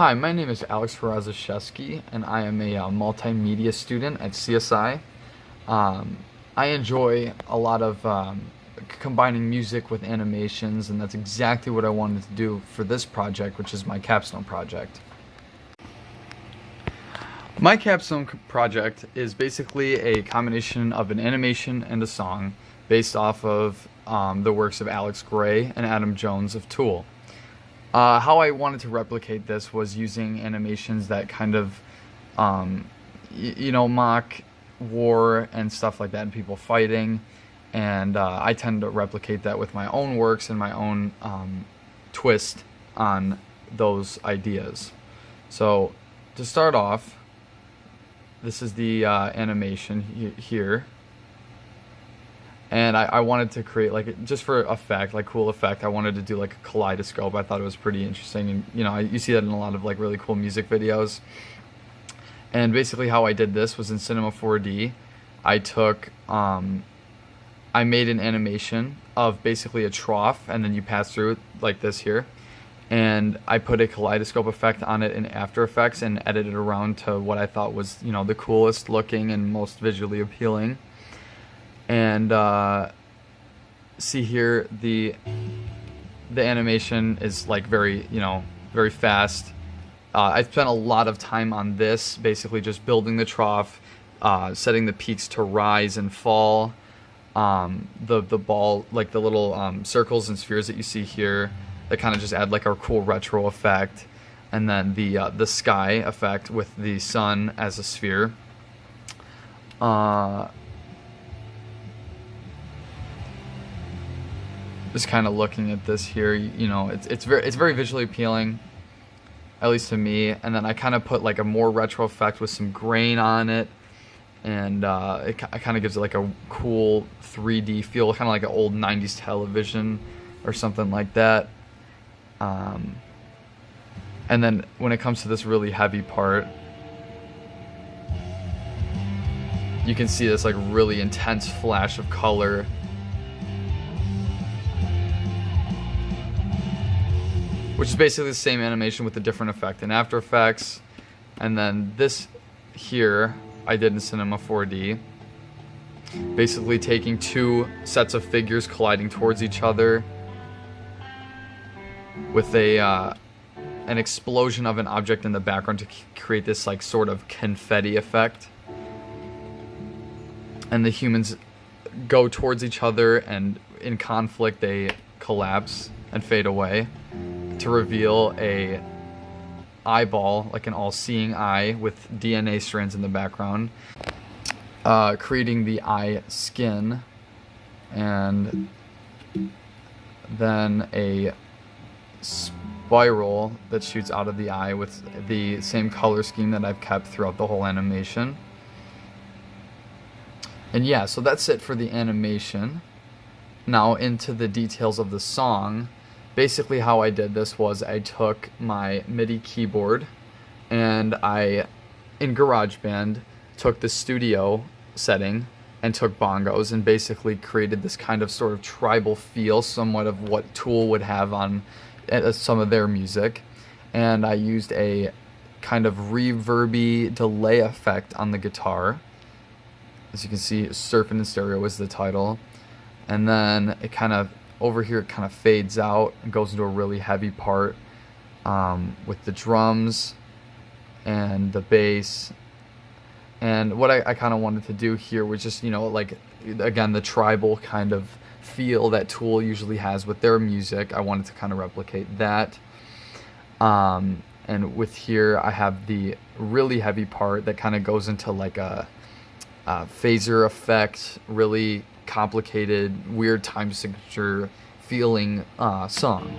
Hi, my name is Alex Razaszewski, and I am a multimedia student at CSI. I enjoy a lot of combining music with animations, and that's exactly what I wanted to do for this project, which is my capstone project. My capstone project is basically a combination of an animation and a song based off of the works of Alex Gray and Adam Jones of Tool. How I wanted to replicate this was using animations that kind of, mock war and stuff like that, and people fighting. And I tend to replicate that with my own works and my own twist on those ideas. So to start off, this is the animation here. And I wanted to create, just for effect, cool effect, I wanted to do a kaleidoscope. I thought it was pretty interesting, and you see that in a lot of really cool music videos. And basically how I did this was in Cinema 4D. I took, I made an animation of basically a trough, and then you pass through it like this here. And I put a kaleidoscope effect on it in After Effects and edited around to what I thought was, the coolest looking and most visually appealing. And see here, the animation is very very fast. I spent a lot of time on this, basically just building the trough, setting the peaks to rise and fall. The ball, the little circles and spheres that you see here, that kind of just add a cool retro effect, and then the sky effect with the sun as a sphere. Just kind of looking at this here, it's very visually appealing, at least to me. And then I kind of put a more retro effect with some grain on it, and it kind of gives it a cool 3D feel, kind of like an old 90s television or something like that. And then when it comes to this really heavy part, you can see this really intense flash of color. Which is basically the same animation with a different effect in After Effects. And then this here, I did in Cinema 4D. Basically taking two sets of figures colliding towards each other with an explosion of an object in the background to create this sort of confetti effect. And the humans go towards each other, and in conflict they collapse and fade away, to reveal a eyeball, an all-seeing eye with DNA strands in the background, creating the eye skin, and then a spiral that shoots out of the eye with the same color scheme that I've kept throughout the whole animation. And yeah, so that's it for the animation. Now into the details of the song. Basically how I did this was I took my MIDI keyboard and I, in GarageBand, took the studio setting and took bongos and basically created this kind of sort of tribal feel, somewhat of what Tool would have on some of their music. And I used a kind of reverby delay effect on the guitar. As you can see, Surfing in Stereo is the title. And then it kind of, over here it kind of fades out and goes into a really heavy part with the drums and the bass. And what I kind of wanted to do here was just, again, the tribal kind of feel that Tool usually has with their music. I wanted to kind of replicate that. And with here I have the really heavy part that kind of goes into a phaser effect, really complicated, weird time signature feeling song.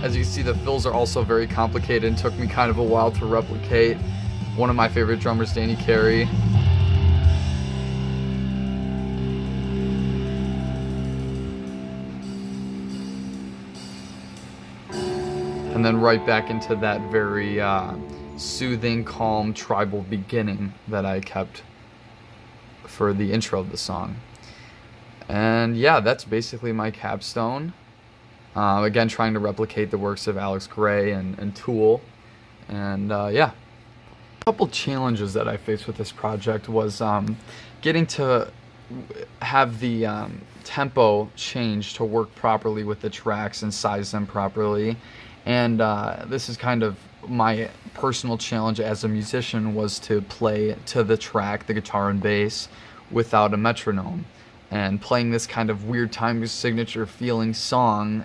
As you can see, the fills are also very complicated and took me kind of a while to replicate. One of my favorite drummers, Danny Carey. and then right back into that very soothing, calm, tribal beginning that I kept for the intro of the song. And yeah, that's basically my capstone. Again, trying to replicate the works of Alex Grey and Tool. And yeah, a couple challenges that I faced with this project was getting to have the tempo change to work properly with the tracks and size them properly. And this is kind of my personal challenge as a musician, was to play to the track, the guitar and bass, without a metronome. And playing this kind of weird time signature feeling song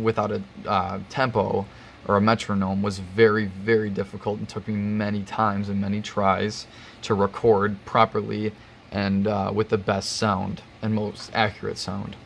without a tempo or a metronome was very, very difficult, and took me many times and many tries to record properly and with the best sound and most accurate sound.